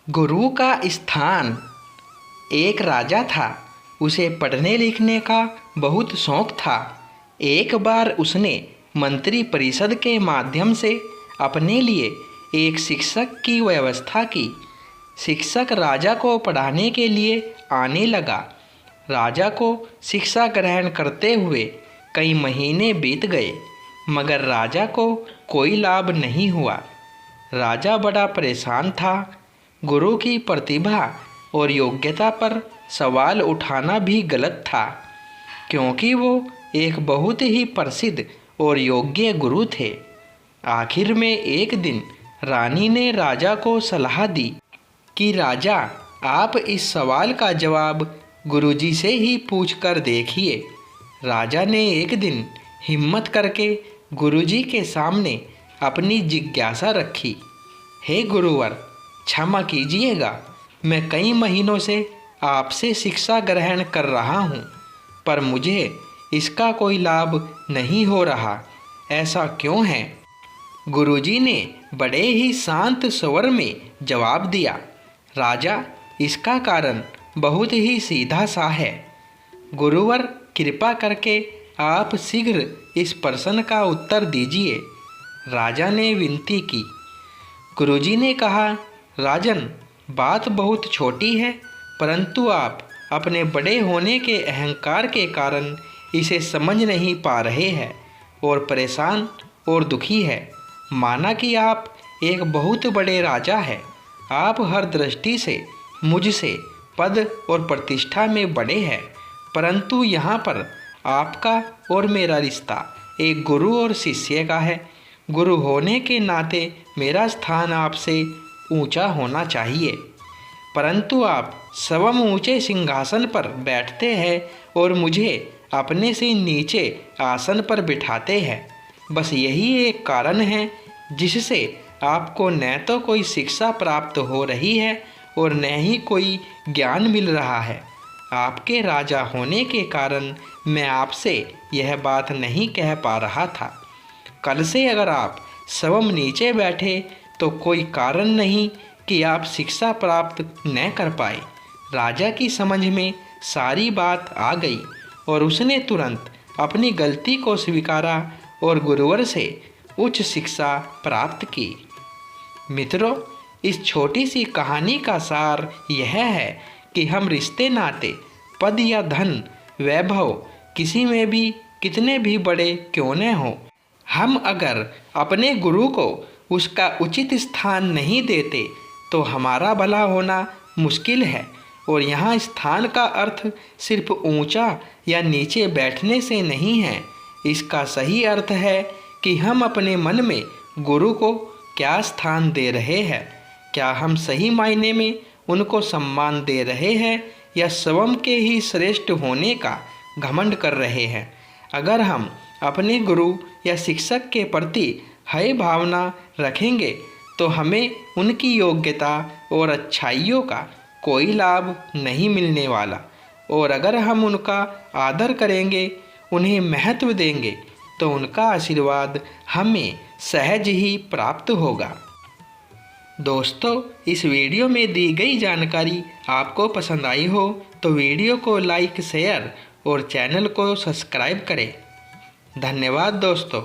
गुरु का स्थान। एक राजा था। उसे पढ़ने लिखने का बहुत शौक था। एक बार उसने मंत्री परिषद के माध्यम से अपने लिए एक शिक्षक की व्यवस्था की। शिक्षक राजा को पढ़ाने के लिए आने लगा। राजा को शिक्षा ग्रहण करते हुए कई महीने बीत गए, मगर राजा को कोई लाभ नहीं हुआ। राजा बड़ा परेशान था। गुरु की प्रतिभा और योग्यता पर सवाल उठाना भी गलत था, क्योंकि वो एक बहुत ही प्रसिद्ध और योग्य गुरु थे। आखिर में एक दिन रानी ने राजा को सलाह दी कि राजा, आप इस सवाल का जवाब गुरुजी से ही पूछ कर देखिए। राजा ने एक दिन हिम्मत करके गुरुजी के सामने अपनी जिज्ञासा रखी। हे गुरुवर, क्षमा कीजिएगा, मैं कई महीनों से आपसे शिक्षा ग्रहण कर रहा हूँ, पर मुझे इसका कोई लाभ नहीं हो रहा। ऐसा क्यों है? गुरुजी ने बड़े ही शांत स्वर में जवाब दिया। राजा, इसका कारण बहुत ही सीधा सा है। गुरुवर, कृपा करके आप शीघ्र इस प्रश्न का उत्तर दीजिए। राजा ने विनती की। गुरुजी ने कहा, राजन, बात बहुत छोटी है, परंतु आप अपने बड़े होने के अहंकार के कारण इसे समझ नहीं पा रहे हैं और परेशान और दुखी है। माना कि आप एक बहुत बड़े राजा हैं। आप हर दृष्टि से मुझसे पद और प्रतिष्ठा में बड़े हैं, परंतु यहाँ पर आपका और मेरा रिश्ता एक गुरु और शिष्य का है। गुरु होने के नाते मेरा स्थान आपसे ऊंचा होना चाहिए, परंतु आप स्वयं ऊंचे सिंहासन पर बैठते हैं और मुझे अपने से नीचे आसन पर बिठाते हैं। बस यही एक कारण है जिससे आपको न तो कोई शिक्षा प्राप्त हो रही है और न ही कोई ज्ञान मिल रहा है। आपके राजा होने के कारण मैं आपसे यह बात नहीं कह पा रहा था। कल से अगर आप स्वयं नीचे बैठे तो कोई कारण नहीं कि आप शिक्षा प्राप्त न कर पाए। राजा की समझ में सारी बात आ गई और उसने तुरंत अपनी गलती को स्वीकारा और गुरुवर से उच्च शिक्षा प्राप्त की। मित्रों, इस छोटी सी कहानी का सार यह है कि हम रिश्ते नाते, पद या धन, वैभव किसी में भी कितने भी बड़े क्यों न हों, हम अगर अपने गुरु को उसका उचित स्थान नहीं देते तो हमारा भला होना मुश्किल है। और यहाँ स्थान का अर्थ सिर्फ ऊंचा या नीचे बैठने से नहीं है। इसका सही अर्थ है कि हम अपने मन में गुरु को क्या स्थान दे रहे हैं। क्या हम सही मायने में उनको सम्मान दे रहे हैं या स्वयं के ही श्रेष्ठ होने का घमंड कर रहे हैं? अगर हम अपने गुरु या शिक्षक के प्रति हय भावना रखेंगे तो हमें उनकी योग्यता और अच्छाइयों का कोई लाभ नहीं मिलने वाला। और अगर हम उनका आदर करेंगे, उन्हें महत्व देंगे, तो उनका आशीर्वाद हमें सहज ही प्राप्त होगा। दोस्तों, इस वीडियो में दी गई जानकारी आपको पसंद आई हो तो वीडियो को लाइक, शेयर और चैनल को सब्सक्राइब करें। धन्यवाद दोस्तों।